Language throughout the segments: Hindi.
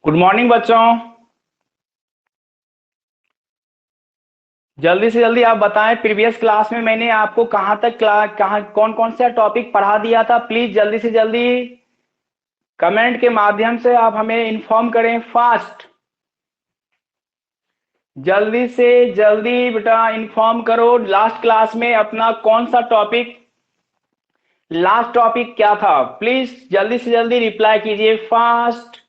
गुड मॉर्निंग बच्चों। जल्दी से जल्दी आप बताएं, प्रीवियस क्लास में मैंने आपको कहां तक कहां कौन कौन सा टॉपिक पढ़ा दिया था। प्लीज जल्दी से जल्दी कमेंट के माध्यम से आप हमें इन्फॉर्म करें फास्ट। जल्दी से जल्दी बेटा इन्फॉर्म करो, लास्ट क्लास में अपना कौन सा टॉपिक, लास्ट टॉपिक क्या था। प्लीज जल्दी से जल्दी रिप्लाई कीजिए फास्ट।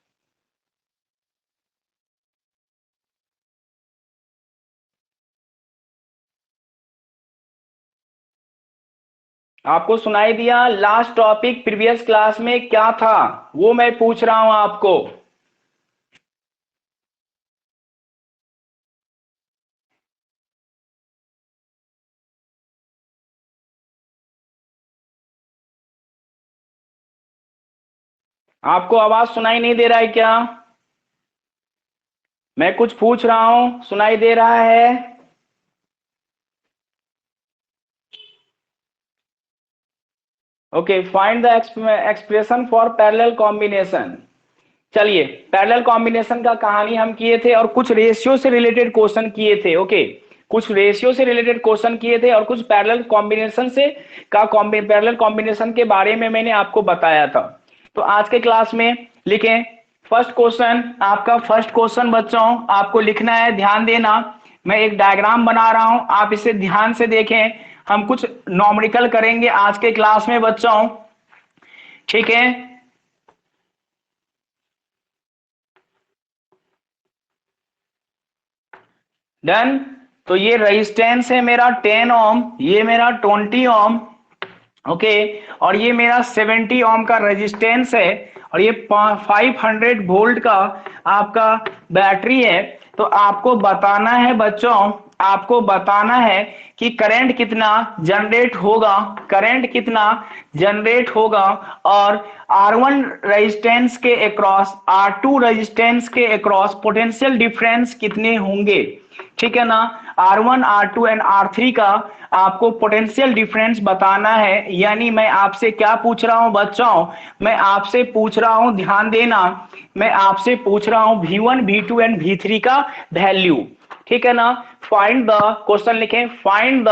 आपको सुनाई दिया लास्ट टॉपिक प्रीवियस क्लास में क्या था, वो मैं पूछ रहा हूं आपको। आपको आवाज सुनाई नहीं दे रहा है क्या? मैं कुछ पूछ रहा हूं, सुनाई दे रहा है? Okay, find the expression for parallel combination. चलिए, पैरेलल कॉम्बिनेशन का कहानी हम किए थे और कुछ रेशियो से रिलेटेड क्वेश्चन किए थे। ओके, कुछ रेशियो से रिलेटेड क्वेश्चन किए थे और कुछ पैरेलल कॉम्बिनेशन से पैरेलल कॉम्बिनेशन के बारे में मैंने आपको बताया था। तो आज के क्लास में लिखें फर्स्ट क्वेश्चन। आपका फर्स्ट क्वेश्चन बच्चों आपको लिखना है, ध्यान देना। मैं एक डायग्राम बना रहा हूं, आप इसे ध्यान से देखें। हम कुछ नॉमेरिकल करेंगे आज के क्लास में बच्चों, ठीक है? डन। तो ये रेजिस्टेंस है मेरा 10 ओम, ये मेरा 20 ओम। ओके, और ये मेरा 70 ओम का रेजिस्टेंस है और ये 500 वोल्ट का आपका बैटरी है। तो आपको बताना है बच्चों, आपको बताना है कि करंट कितना जनरेट होगा, करंट कितना जनरेट होगा और R1 रेजिस्टेंस के अक्रॉस, R2 रेजिस्टेंस के अक्रॉस पोटेंशियल डिफरेंस कितने होंगे, ठीक है ना? R1, R2 एंड R3 का आपको पोटेंशियल डिफरेंस बताना है। यानी मैं आपसे क्या पूछ रहा हूं बच्चों, मैं आपसे पूछ रहा हूं, ध्यान देना, मैं आपसे पूछ रहा हूं V1, V2 एंड V3 का वैल्यू, ठीक है ना? फाइंड द, क्वेश्चन लिखें find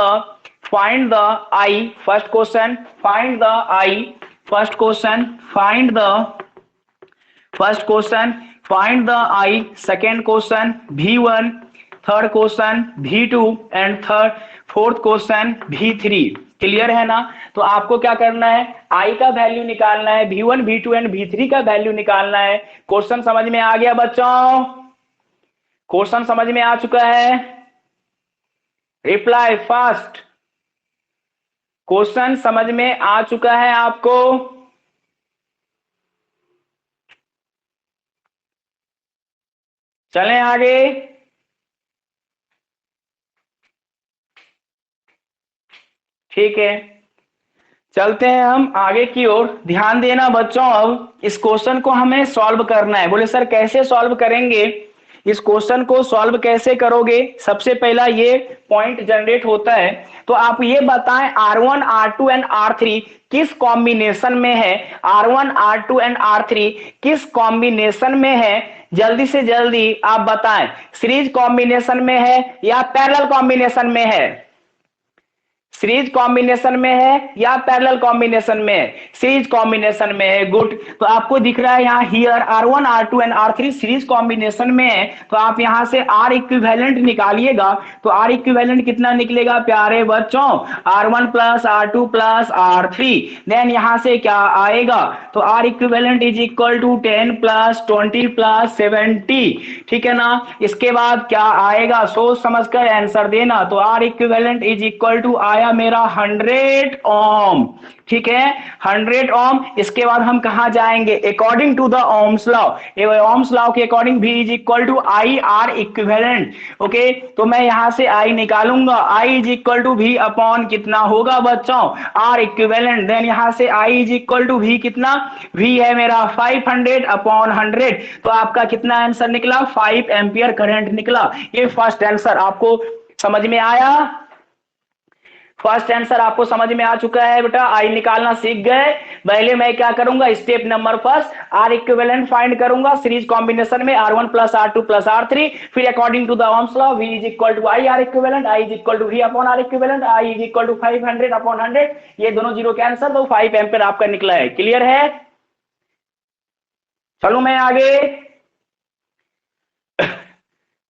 the I, first question find the I, first question find the, first question find the I, second question V1, third question V2 and fourth question V3। Clear है ना? तो आपको क्या करना है, आई का वैल्यू निकालना है, V1, V2 एंड V3 का वैल्यू निकालना है। क्वेश्चन समझ में आ गया बच्चों? क्वेश्चन समझ में आ चुका है? Reply fast. क्वेश्चन समझ में आ चुका है आपको? चलें आगे। ठीक है, चलते हैं हम आगे की ओर। ध्यान देना बच्चों, अब इस क्वेश्चन को हमें सॉल्व करना है। बोले सर कैसे सॉल्व करेंगे, इस क्वेश्चन को सॉल्व कैसे करोगे? सबसे पहला ये पॉइंट जनरेट होता है, तो आप ये बताएं R1, R2 एंड R3 किस कॉम्बिनेशन में है, R1, R2 एंड R3 किस कॉम्बिनेशन में है? जल्दी से जल्दी आप बताएं, सीरीज कॉम्बिनेशन में है या पैरेलल कॉम्बिनेशन में है? सीरीज कॉम्बिनेशन में है या पैरेलल कॉम्बिनेशन में है? सीरीज कॉम्बिनेशन में है। गुड। तो आपको दिख रहा है यहाँ here R1, R2 and R3 series combination में है। तो आप यहां से R इक्विवेलेंट निकालिएगा। तो R इक्विवेलेंट कितना निकलेगा प्यारे बच्चों? R1 plus R2 plus R3। Then यहां से क्या आएगा? तो R equivalent is equal to 10 plus 20 plus 70, ठीक है ना? इसके बाद क्या आएगा, सोच समझकर आंसर देना। तो R equivalent is equal to आया मेरा 100 ओम, ठीक है, 100 ओम। इसके बाद हम कहां जाएंगे? According to the ohms law, ohm's law के according V is equal to I R equivalent. Okay, तो मैं यहां से I निकालूंगा, I is equal to V upon कितना होगा बच्चों? R equivalent. देन यहां से I is equal to V कितना? V है मेरा 500 अपॉन 100। तो आपका कितना आंसर निकला? 5 एम्पियर करंट निकला। ये फर्स्ट आंसर आपको समझ में आया? फर्स्ट आंसर आपको समझ में आ चुका है बेटा, आई निकालना सीख गए। पहले मैं क्या करूंगा, step number first R equivalent find करूंगा सीरीज कॉम्बिनेशन में R1 plus R2 plus R3, फिर according to the ohms law V is equal to I R equivalent, I is equal to V upon R equivalent, I is equal to 500 upon 100, ये दोनों जीरो कैंसिल, तो 5 एम्पियर आपका निकला है। क्लियर है? चलो मैं आगे,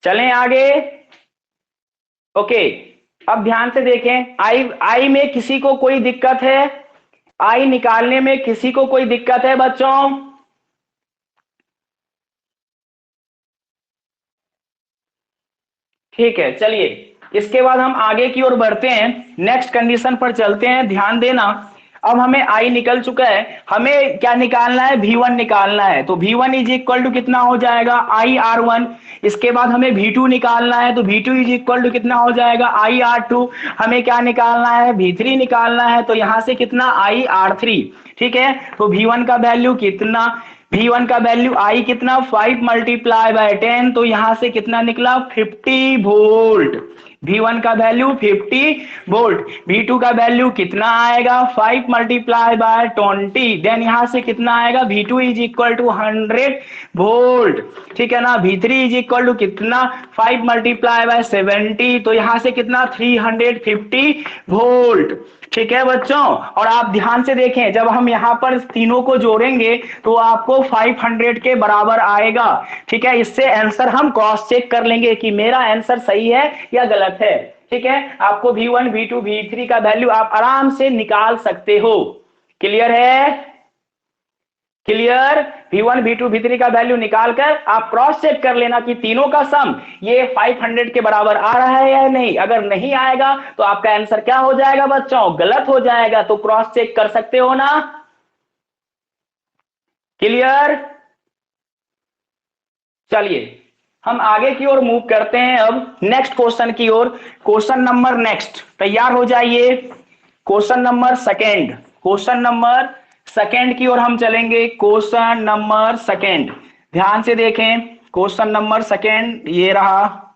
चलें आगे। ओके, अब ध्यान से देखें, आई आई में किसी को कोई दिक्कत है? आई निकालने में किसी को कोई दिक्कत है बच्चों? ठीक है, चलिए इसके बाद हम आगे की ओर बढ़ते हैं, नेक्स्ट कंडीशन पर चलते हैं। ध्यान देना, अब हमें आई निकल चुका है, हमें क्या निकालना है, V1 निकालना है। तो V1 इज इक्वल टू कितना हो जाएगा, आई R1। इसके बाद हमें V2 निकालना है, तो V2 इज इक्वल टू कितना हो जाएगा, आई R2। हमें क्या निकालना है, V3 निकालना है, तो यहां से कितना, आई R3। ठीक है, तो V1 का वैल्यू कितना, V1 का वैल्यू आई कितना, 5 मल्टीप्लाई बाय 10, तो यहां से कितना निकला, 50 वोल्ट। V1 का वैल्यू 50 वोल्ट। V2 का वैल्यू कितना आएगा, 5 मल्टीप्लाई बाय 20, देन यहां से कितना आएगा, V2 is equal to 100 volt. ठीक है ना, V3 इज इक्वल टू कितना, 5 मल्टीप्लाई बाय 70, तो यहां से कितना, 350 वोल्ट। ठीक है बच्चों, और आप ध्यान से देखें, जब हम यहां पर तीनों को जोड़ेंगे तो आपको 500 के बराबर आएगा। ठीक है, इससे आंसर हम क्रॉस चेक कर लेंगे कि मेरा आंसर सही है या गलत है। ठीक है, आपको V1 V2 V3 का वैल्यू आप आराम से निकाल सकते हो। क्लियर है? क्लियर? V1 V2 V3 का वैल्यू निकालकर आप क्रॉस चेक कर लेना कि तीनों का सम ये 500 के बराबर आ रहा है या नहीं। अगर नहीं आएगा तो आपका आंसर क्या हो जाएगा बच्चों, गलत हो जाएगा। तो क्रॉस चेक कर सकते हो ना? क्लियर? चलिए हम आगे की ओर मूव करते हैं, अब नेक्स्ट क्वेश्चन की ओर। क्वेश्चन नंबर नेक्स्ट, तैयार हो जाइए। Question number second, question number second की ओर हम चलेंगे। क्वेश्चन नंबर सेकेंड, ध्यान से देखें, क्वेश्चन नंबर सेकेंड ये रहा।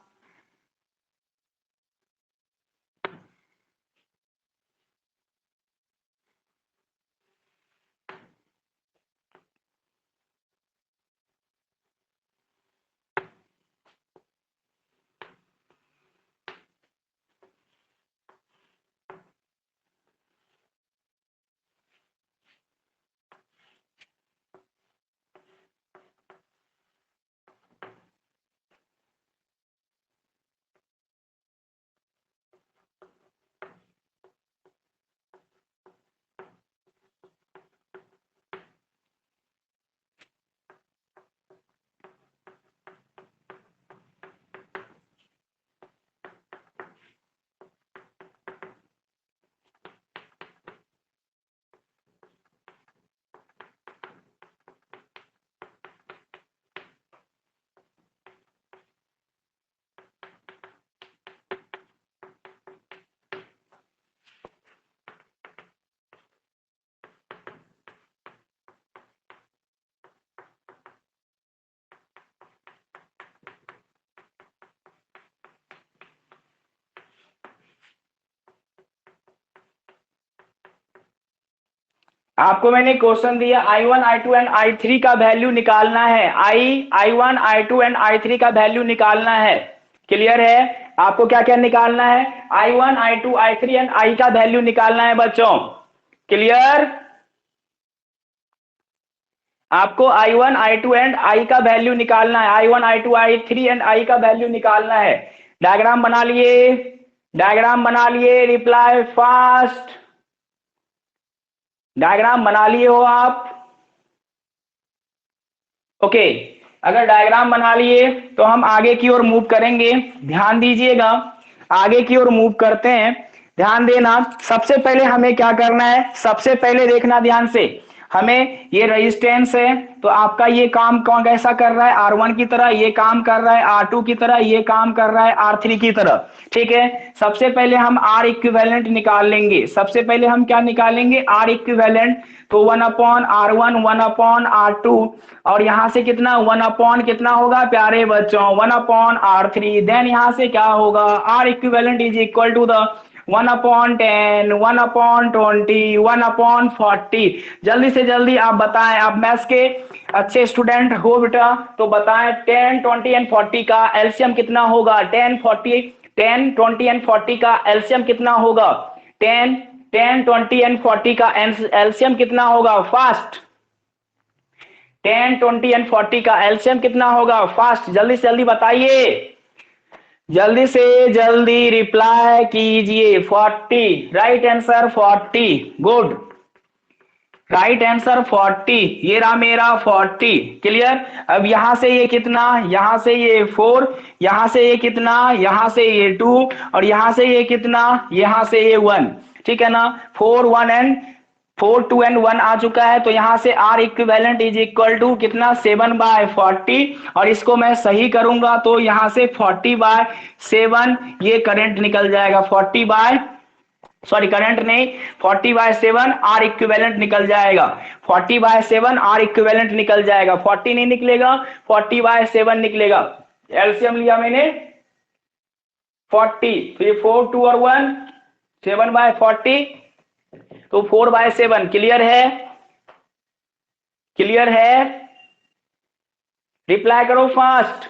आपको मैंने क्वेश्चन दिया I1 I2 एंड I3 का वैल्यू निकालना है। I1 I2 एंड I3 का वैल्यू निकालना है। क्लियर है? आपको क्या क्या निकालना है, I1 I2 I3 and I का वैल्यू निकालना है बच्चों। क्लियर? आपको I1 I2 एंड I का वैल्यू निकालना है। I1 I2 I3 and I का वैल्यू निकालना है। डायग्राम बना लिए? डायग्राम बना लिए? Reply fast. डायग्राम बना लिए हो आप? ओके, अगर डायग्राम बना लिए तो हम आगे की ओर मूव करेंगे। ध्यान दीजिएगा, आगे की ओर मूव करते हैं। ध्यान देना, सबसे पहले हमें क्या करना है, सबसे पहले देखना ध्यान से, हमें ये रेजिस्टेंस है तो आपका ये काम कौन कैसा कर रहा है, R1 की तरह, ये काम कर रहा है R2 की तरह, ये काम कर रहा है R3 की तरह। ठीक है, सबसे पहले हम R इक्विवेलेंट निकाल लेंगे। सबसे पहले हम क्या निकालेंगे, R इक्विवेलेंट। तो 1/R1 1/R2, और यहां से कितना 1 कितना होगा प्यारे बच्चों, 1/R3। देन यहां से क्या होगा, R equivalent is equal to the 1/10, 1/20, 1/40। जल्दी से जल्दी आप बताएं, आप मैथ्स के अच्छे स्टूडेंट हो बेटा, तो बताएं 10, 20 एंड 40 का एलसीएम कितना होगा? 10, 40, 10, 20 एंड 40 का एलसीएम कितना होगा? 10, 10, 20 एंड 40 का एलसीएम कितना होगा? फास्ट। 10, 20 एंड 40 का एलसीएम कितना होगा? फास्ट, जल्दी से जल्दी बताइए, जल्दी से जल्दी रिप्लाई कीजिए। 40, right answer 40, good, right answer 40, ये रहा मेरा 40। क्लियर? अब यहां से ये कितना, यहां से ये 4, यहां से ये कितना, यहां से ये 2, और यहां से ये कितना, यहां से ये 1। ठीक है ना? 4, 1 एंड 4, 2 एंड 1 आ चुका है, तो यहां से R equivalent is equal to कितना? 7/40। और इसको मैं सही करूंगा तो यहां से 40/7 ये करंट निकल जाएगा। 40 नहीं, 40/7 R इक्विवेलेंट निकल जाएगा। 40/7 R इक्विवेलेंट निकल जाएगा। 40 नहीं निकलेगा, 40/7 निकलेगा। एलसीएम लिया मैंने 40, तो ये 4, 2 और 1, 7/40, तो 4/7। क्लियर है? क्लियर है? रिप्लाई करो फास्ट।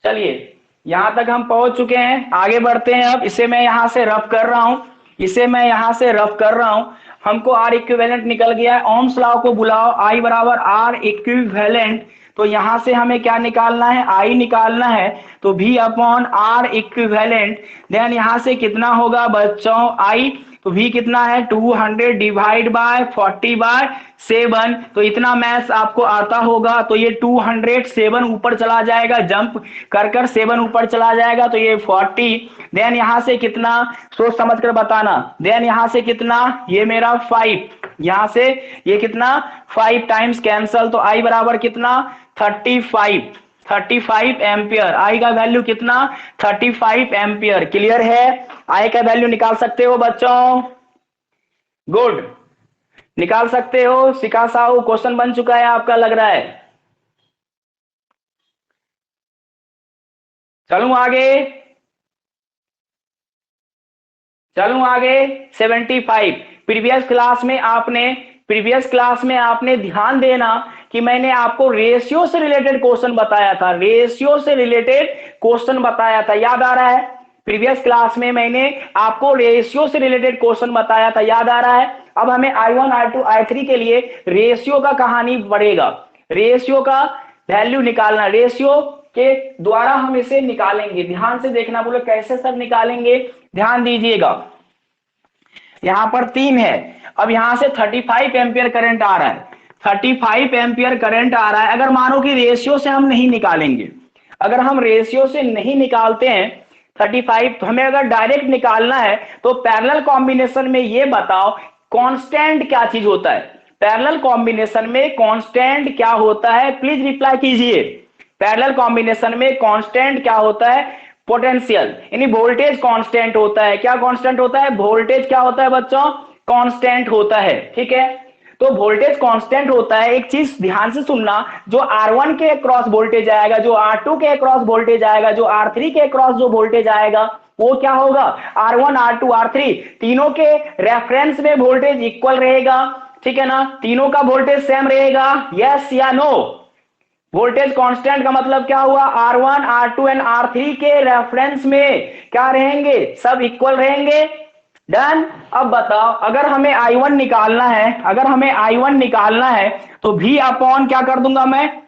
चलिए, यहां तक हम पहुंच चुके हैं, आगे बढ़ते हैं। अब इसे मैं यहां से रफ कर रहा हूं, इसे मैं यहां से रफ कर रहा हूं। हमको आर इक्विवेलेंट निकल गया है। ओम्स लॉ को बुलाओ, आई बराबर आर इक्विवेलेंट। तो यहां से हमें क्या निकालना है? आई निकालना है। तो V upon R equivalent, then यहां से कितना होगा बच्चों? आई, तो V कितना है? 200 डिवाइड बाय 40/7। तो इतना मैथ्स आपको आता होगा, तो ये 207 ऊपर चला जाएगा, जंप कर कर 7 ऊपर चला जाएगा, तो ये 40। देन यहां से कितना, सोच समझ कर बताना। देन यहां से कितना, ये मेरा 5, यहां से ये कितना, 5 टाइम्स कैंसल, तो आई बराबर कितना? 35 एम्पियर। आई का वैल्यू कितना? 35 एम्पियर। क्लियर है? आई का वैल्यू निकाल सकते हो बच्चों? गुड, निकाल सकते हो। सिका साहू क्वेश्चन बन चुका है आपका, लग रहा है। चलूं आगे, चलूं आगे। 75। प्रीवियस क्लास में आपने ध्यान देना कि मैंने आपको रेशियो से रिलेटेड क्वेश्चन बताया था, रेशियो से रिलेटेड क्वेश्चन बताया था, याद आ रहा है? प्रीवियस क्लास में मैंने आपको रेशियो से रिलेटेड क्वेश्चन बताया था, याद आ रहा है? अब हमें I1, I2, I3 के लिए रेशियो का कहानी पड़ेगा, रेशियो का वैल्यू निकालना, रेशियो के द्वारा हम इसे निकालेंगे। ध्यान से देखना, बोलो कैसे सर निकालेंगे, ध्यान दीजिएगा। यहां पर 3 है। अब यहां से 35 एम्पियर करंट आ रहा है, 35 एम्पियर करंट आ रहा है। अगर मानो कि रेशियो से हम नहीं निकालेंगे, अगर हम रेशियो से नहीं निकालते हैं 35, तो हमें अगर डायरेक्ट निकालना है तो पैरेलल कॉम्बिनेशन में ये बताओ कांस्टेंट क्या चीज होता है? पैरेलल कॉम्बिनेशन में कांस्टेंट क्या होता है? प्लीज रिप्लाई कीजिए। पैरेलल कॉम्बिनेशन में कांस्टेंट क्या होता है? पोटेंशियल, यानी वोल्टेज कांस्टेंट होता है। क्या कांस्टेंट होता है? वोल्टेज क्या होता है बच्चों? कांस्टेंट होता है। ठीक है, तो वोल्टेज कांस्टेंट होता है। एक चीज ध्यान से सुनना, जो R1 के अक्रॉस वोल्टेज आएगा, जो R2 के अक्रॉस वोल्टेज आएगा, जो R3 के अक्रॉस जो वोल्टेज आएगा, वो क्या होगा? R1, R2, R3 तीनों के रेफरेंस में वोल्टेज इक्वल रहेगा। ठीक है ना? तीनों का वोल्टेज सेम रहेगा, यस या नो? वोल्टेज कांस्टेंट का मतलब क्या हुआ? R1, R2 एंड R3 के रेफरेंस में क्या रहेंगे? सब इक्वल रहेंगे। डन। अब बताओ, अगर हमें I1 निकालना है, अगर हमें I1 निकालना है तो V अपॉन क्या कर दूंगा मैं?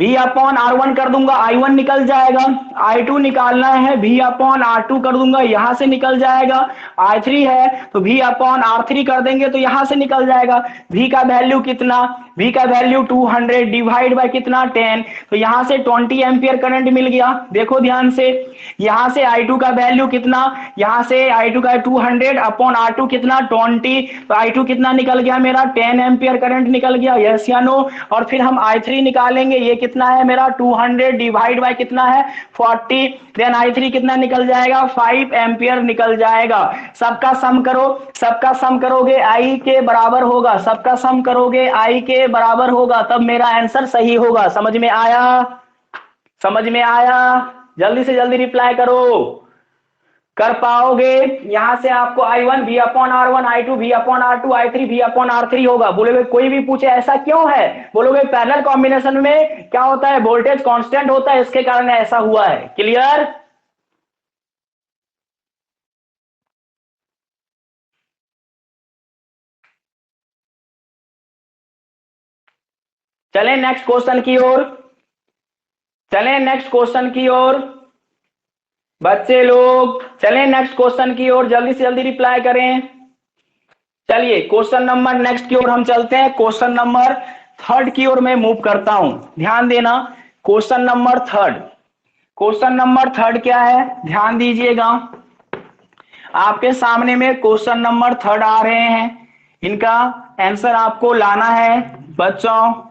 V अपॉन R1 कर दूंगा, I1 निकल जाएगा। I2 निकालना है, V अपॉन R2 कर दूंगा, यहां से निकल जाएगा। I3 है तो V अपॉन R3 कर देंगे तो यहां से निकल जाएगा। V का वैल्यू कितना? V का वैल्यू 200 डिवाइड बाय कितना? 10, तो यहां से 20 एम्पियर करंट मिल गया। देखो ध्यान से, यहां से I2 का वैल्यू कितना? यहां से I2 का 200 अपॉन R2 कितना? 20, तो I2 कितना निकल गया मेरा? 10 एम्पियर करंट निकल गया, यस या नो? और फिर हम I3 निकालेंगे, ये कितना है मेरा? 200 डिवाइड बाय कितना है? 40, देन I3 कितना निकल जाएगा? 5 एम्पियर निकल जाएगा। सबका सम करो, सबका सम करोगे I के बराबर होगा, सबका सम करोगे I के के बराबर होगा तब मेरा आंसर सही होगा। समझ में आया? समझ में आया? जल्दी से जल्दी रिप्लाई करो, कर पाओगे? यहां से आपको I1 V upon R1, I2 V upon R2, I3 V upon R3 होगा। बोलोगे कोई भी पूछे ऐसा क्यों है, बोलोगे पैरेलल कॉम्बिनेशन में क्या होता है, वोल्टेज कांस्टेंट होता है, इसके कारण ऐसा हुआ है। क्लियर? चलें नेक्स्ट क्वेश्चन की ओर, चलें नेक्स्ट क्वेश्चन की ओर बच्चे लोग, चलें नेक्स्ट क्वेश्चन की ओर, जल्दी से जल्दी रिप्लाई करें। चलिए क्वेश्चन नंबर नेक्स्ट की ओर हम चलते हैं। क्वेश्चन नंबर थर्ड की ओर मैं मूव करता हूं, ध्यान देना। Question number third, question number third क्या है, ध्यान दीजिएगा। आपके सामने में क्वेश्चन नंबर थर्ड आ रहे हैं, इनका आंसर आपको लाना है बच्चों।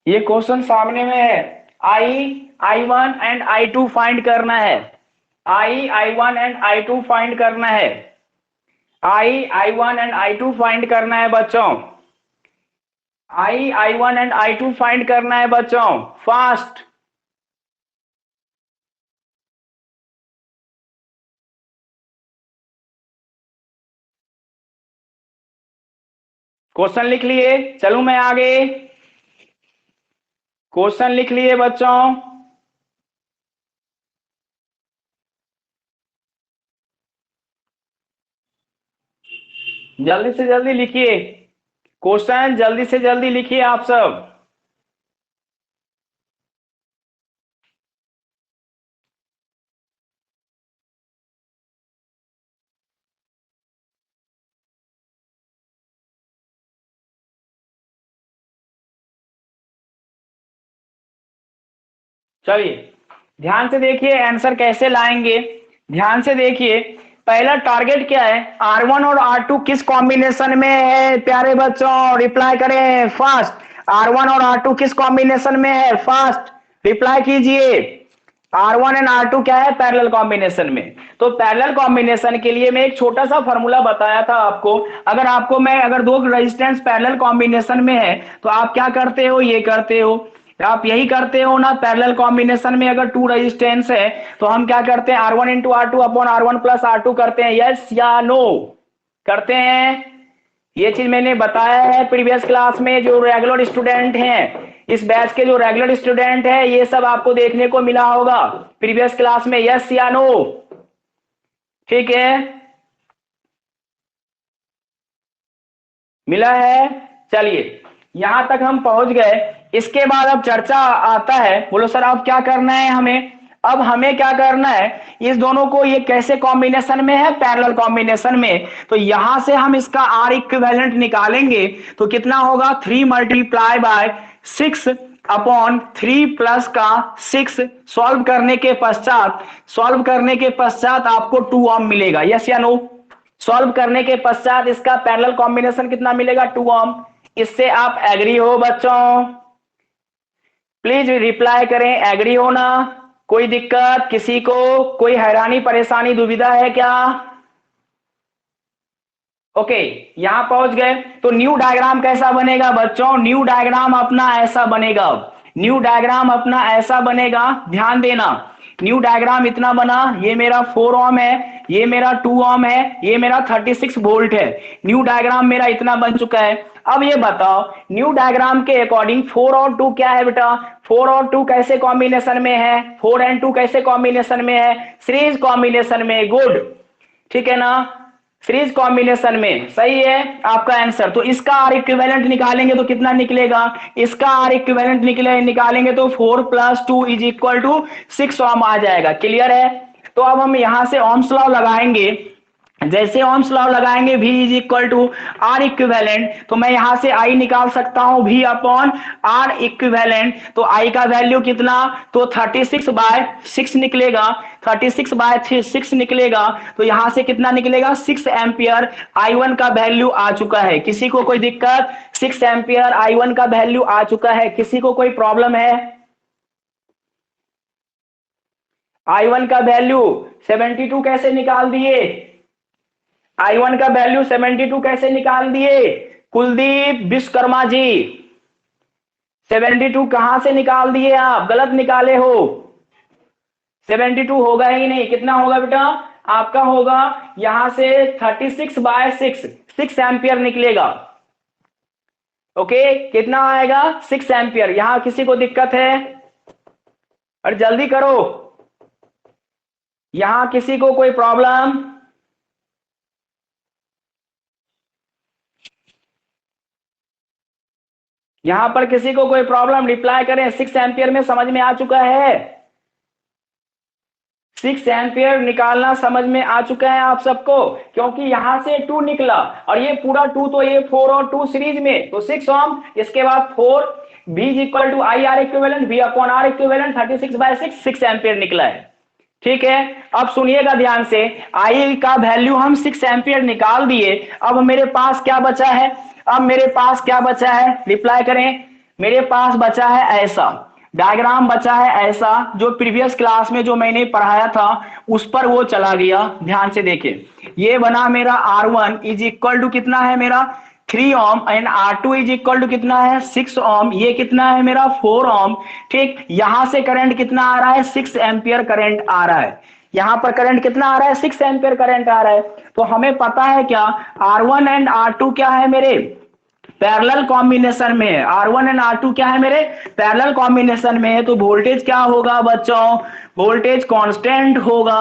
ये क्वेश्चन सामने में है, I1 एंड I2 फाइंड करना है। I1 एंड I2 फाइंड करना है। I1 एंड I2 फाइंड करना है बच्चों। I1 एंड I2 फाइंड करना है बच्चों, फास्ट। क्वेश्चन लिख लिए? चलूं मैं आगे? क्वेश्चन लिख लिए बच्चों? जल्दी से जल्दी लिखिए क्वेश्चन, जल्दी से जल्दी लिखिए आप सब। चलिए ध्यान से देखिए आंसर कैसे लाएंगे, ध्यान से देखिए। पहला टारगेट क्या है, R1 और R2 किस कॉम्बिनेशन में है प्यारे बच्चों, रिप्लाई करें फास्ट। R1 और R2 किस कॉम्बिनेशन में है, फास्ट रिप्लाई कीजिए। R1 एंड R2 क्या है, पैरेलल कॉम्बिनेशन में। तो पैरेलल कॉम्बिनेशन के लिए मैं एक छोटा सा फॉर्मूला बताया था आपको। अगर दो रेजिस्टेंस पैरेलल कॉम्बिनेशन में है तो आप क्या करते हो, ये करते हो, आप यही करते हो ना। पैरेलल कॉम्बिनेशन में अगर टू रेजिस्टेंस है तो हम क्या करते हैं, R1 into R2 upon R1 plus R2 करते हैं, यस या नो करते हैं। ये चीज मैंने बताया है प्रीवियस क्लास में। जो रेगुलर स्टूडेंट हैं, इस बैच के जो रेगुलर स्टूडेंट हैं, ये सब आपको देखने को मिला होगा प्रीवियस क्लास में, यस या नो? ठीक है, मिला है। चलिए यहां तक हम पहुंच गए। इसके बाद अब चर्चा आता है, बोलो सर अब क्या करना है हमें। अब हमें क्या करना है, इस दोनों को, ये कैसे कॉम्बिनेशन में है, पैरेलल कॉम्बिनेशन में। तो यहां से हम इसका R इक्विवेलेंट निकालेंगे तो कितना होगा, 3 मल्टीप्लाई बाय 6 अपॉन 3 प्लस का 6। सॉल्व करने के पश्चात आपको 2 ओम मिलेगा, यस या नो? सॉल्व करने के पश्चात इसका पैरेलल कॉम्बिनेशन कितना मिलेगा, 2 ओम। इससे आप एग्री हो बच्चों? प्लीज रिप्लाई करें, एग्री हो ना? कोई दिक्कत किसी को, कोई हैरानी परेशानी दुविधा है क्या? ओके, यहां पहुंच गए। तो न्यू डायग्राम कैसा बनेगा बच्चों, न्यू डायग्राम अपना ऐसा बनेगा। न्यू डायग्राम अपना ऐसा बनेगा, ध्यान देना। न्यू डायग्राम इतना बना, ये मेरा 4 ओम है, ये मेरा 2 ओम है, ये मेरा 36 वोल्ट है। न्यू डायग्राम मेरा इतना बन चुका है। अब ये बताओ न्यू डायग्राम के अकॉर्डिंग 4 और 2 क्या है बेटा? 4 और 2 कैसे कॉम्बिनेशन में है? 4 एंड 2 कैसे कॉम्बिनेशन में है? सीरीज कॉम्बिनेशन में। गुड, ठीक है ना, सीरीज कॉम्बिनेशन में। सही है आपका आंसर। तो इसका आर इक्विवेलेंट निकालेंगे तो कितना निकलेगा? इसका आर इक्विवेलेंट निकालेंगे तो 4 प्लस 2 इज इक्वल टू 6 ओम आ जाएगा। क्लियर है? तो अब हम यहां से ओम्स लॉ लगाएंगे। जैसे ओम्स लॉ लगाएंगे V is equal to R equivalent, तो मैं यहां से I निकाल सकता हूं V अपॉन आर इक्विवेलेंट। तो I का वैल्यू कितना? तो 36/6 निकलेगा। 36/6 निकलेगा तो यहां से कितना निकलेगा? 6 एम्पियर I1 का वैल्यू आ चुका है। किसी को कोई दिक्कत? 6 एम्पियर I1 का वैल्यू आ चुका है। किसी को कोई प्रॉब्लम है? I1 का वैल्यू 72 कैसे निकाल दिए? I1 का वैल्यू 72 कैसे निकाल दिए? कुलदीप विश्वकर्मा जी, 72 कहां से निकाल दिए? आप गलत निकाले हो। 72 होगा ही नहीं। कितना होगा बेटा? आपका होगा यहां से 36/6, 6 एम्पियर निकलेगा। ओके, कितना आएगा? 6 एम्पियर। यहां किसी को दिक्कत है? अरे जल्दी करो, यहां किसी को कोई प्रॉब्लम? यहां पर किसी को कोई प्रॉब्लम? रिप्लाई करें। 6 एम्पियर में समझ में आ चुका है? 6 एम्पियर निकालना समझ में आ चुका है आप सबको? क्योंकि यहां से 2 निकला और ये पूरा 2, तो ये 4 और 2 सीरीज में, तो 6 ओम। इसके बाद 4 V is equal to I R equivalent, V upon R equivalent 36/6, 6 ampere निकला है। ठीक है, अब सुनिएगा ध्यान से। I का वैल्यू हम 6 एम्पियर निकाल दिए। अब मेरे पास क्या बचा है? अब मेरे पास क्या बचा है? रिप्लाई करें। मेरे पास बचा है ऐसा डायग्राम, बचा है ऐसा जो प्रीवियस क्लास में जो मैंने पढ़ाया था उस पर वो चला गया। ध्यान से देखिए, ये बना मेरा R1 इज इक्वल टू कितना है मेरा? 3 ohm and R2 is equal to कितना है? 6 ओम। ये कितना है मेरा? 4 ओम। ठीक, यहां से करंट कितना आ रहा है? 6 एम्पियर करंट आ रहा है। यहां पर करंट कितना आ रहा है? 6 एम्पियर करंट आ रहा है। तो हमें पता है क्या? R1 एंड R2 क्या है मेरे? पैरेलल कॉम्बिनेशन में है। R1 एंड R2 क्या है मेरे? पैरेलल कॉम्बिनेशन में है। तो वोल्टेज क्या होगा बच्चों? वोल्टेज कांस्टेंट होगा।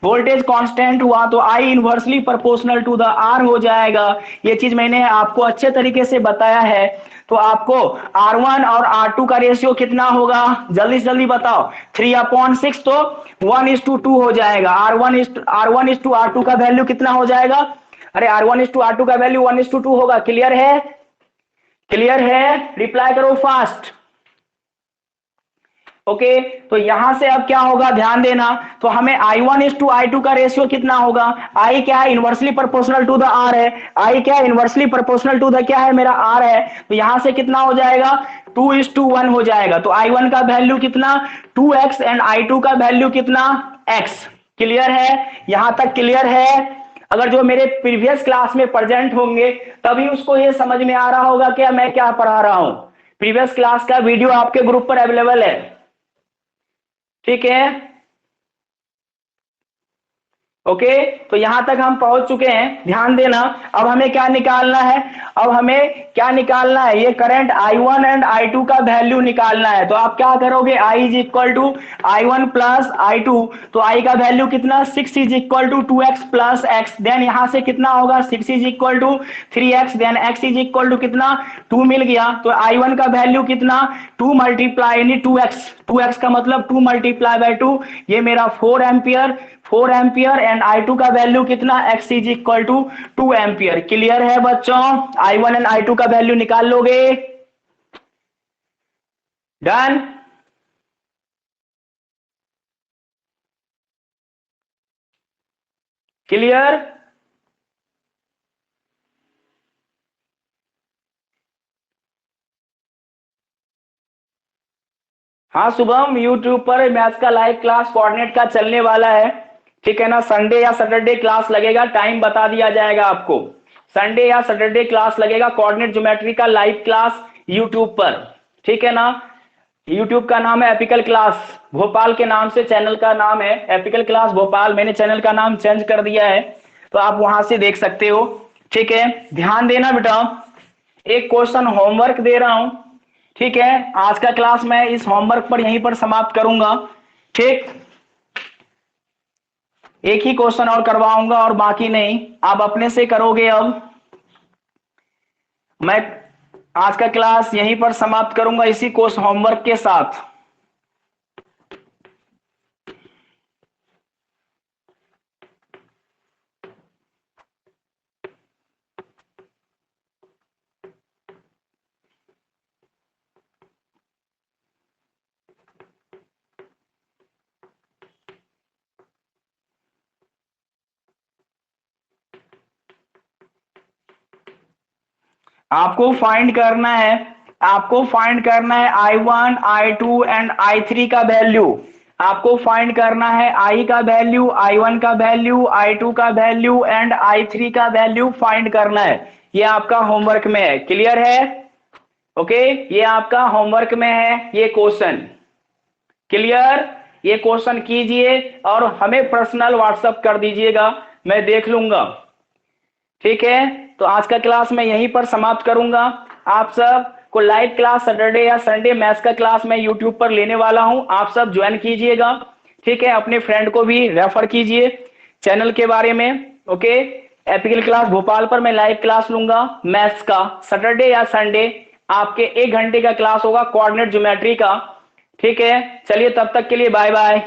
वोल्टेज कांस्टेंट हुआ तो I inversely proportional to the R हो जाएगा। ये चीज मैंने आपको अच्छे तरीके से बताया है। तो आपको R1 और R2 का रेशियो कितना होगा? जल्दी से जल्दी बताओ। 3/6 तो 1:2 हो जाएगा। R1:R2 का वैल्यू कितना हो जाएगा? अरे R1:R2 का वैल्यू 1:2 होगा। क्लियर है? क्लियर है? रिप्लाई करो फास्ट। ओके, तो यहां से अब क्या होगा? ध्यान देना। तो हमें I1:I2 का रेशियो कितना होगा? I क्या है? Inversely proportional to the R है। I क्या है? इनवर्सली प्रोपोर्शनल टू द क्या है मेरा? R है। तो यहां से कितना हो जाएगा? 2:1 हो जाएगा। तो I1 का वैल्यू कितना? 2x एंड I2 का वैल्यू कितना? x। क्लियर है? यहां तक क्लियर है? अगर जो मेरे प्रीवियस क्लास में प्रेजेंट होंगे तभी उसको ये समझ में आ रहा होगा कि मैं क्या पढ़ा रहा हूं। प्रीवियस क्लास का वीडियो आपके ग्रुप पर अवेलेबल है। ठीक है, ओके, तो यहां तक हम पहुंच चुके हैं। ध्यान देना। अब हमें क्या निकालना है? अब हमें क्या निकालना है? ये करंट I1 एंड I2 का वैल्यू निकालना है। तो आप क्या करोगे? I is equal to I1 plus I2। तो I का वैल्यू कितना? 6 is equal to 2x plus x। Then यहां से कितना होगा? 6 is equal to 3x। Then x is equal to कितना? 2 मिल गया। तो I1 का वैल्यू कितना? 2 मल्टीप्लाई यानी 2x। 2x का मतलब 2 मल्टीप्लाई बाय 2, ये मेरा 4 एम्पियर। 4 एम्पियर एंड I2 का वैल्यू कितना? x is equal to 2 ampere. Clear है बच्चों? I1 एंड I2 का वैल्यू निकाल लोगे? डन? क्लियर? हाँ शुभम, यूट्यूब पर मैथ्स का लाइव क्लास कोऑर्डिनेट का चलने वाला है। ठीक है ना, संडे या सैटरडे क्लास लगेगा, टाइम बता दिया जाएगा आपको। संडे या सैटरडे क्लास लगेगा कोऑर्डिनेट ज्योमेट्री का लाइव क्लास यूट्यूब पर। ठीक है ना, यूट्यूब का नाम है एपिकल क्लास भोपाल के नाम से चैनल का नाम है एपिकल क्लास भोपाल। मैंने चैनल का नाम चेंज कर दिया है, तो आप वहां से देख सकते हो। ठीक है, ध्यान देना बेटा, एक क्वेश्चन होमवर्क दे रहा हूं। ठीक है, आज का क्लास मैं इस होमवर्क पर यहीं पर समाप्त करूंगा। ठीक, एक ही क्वेश्चन और करवाऊंगा और बाकी नहीं, आप अपने से करोगे। अब मैं आज का क्लास यहीं पर समाप्त करूंगा इसी कोर्स होमवर्क के साथ। आपको फाइंड करना है I1 I2 एंड I3 का वैल्यू। आपको फाइंड करना है I का वैल्यू, I1 का वैल्यू, I2 का वैल्यू एंड I3 का वैल्यू फाइंड करना है। ये आपका होमवर्क में है, क्लियर है? ओके, ये आपका होमवर्क में है ये क्वेश्चन, क्लियर? ये क्वेश्चन कीजिए और हमें पर्सनल व्हाट्सएप कर दीजिएगा, मैं देख लूंगा। ठीक है, तो आज का क्लास मैं यहीं पर समाप्त करूंगा। आप सब को लाइव क्लास सैटरडे या संडे मैथ्स का क्लास मैं यूट्यूब पर लेने वाला हूं, आप सब ज्वाइन कीजिएगा। ठीक है, अपने फ्रेंड को भी रेफर कीजिए चैनल के बारे में। ओके, एपिकल क्लास भोपाल पर मैं लाइव क्लास लूंगा मैथ्स का, सैटरडे या संडे आपके 1 घंटे का क्लास होगा कोऑर्डिनेट ज्योमेट्री का। ठीक है, चलिए तब तक के लिए बाय बाय।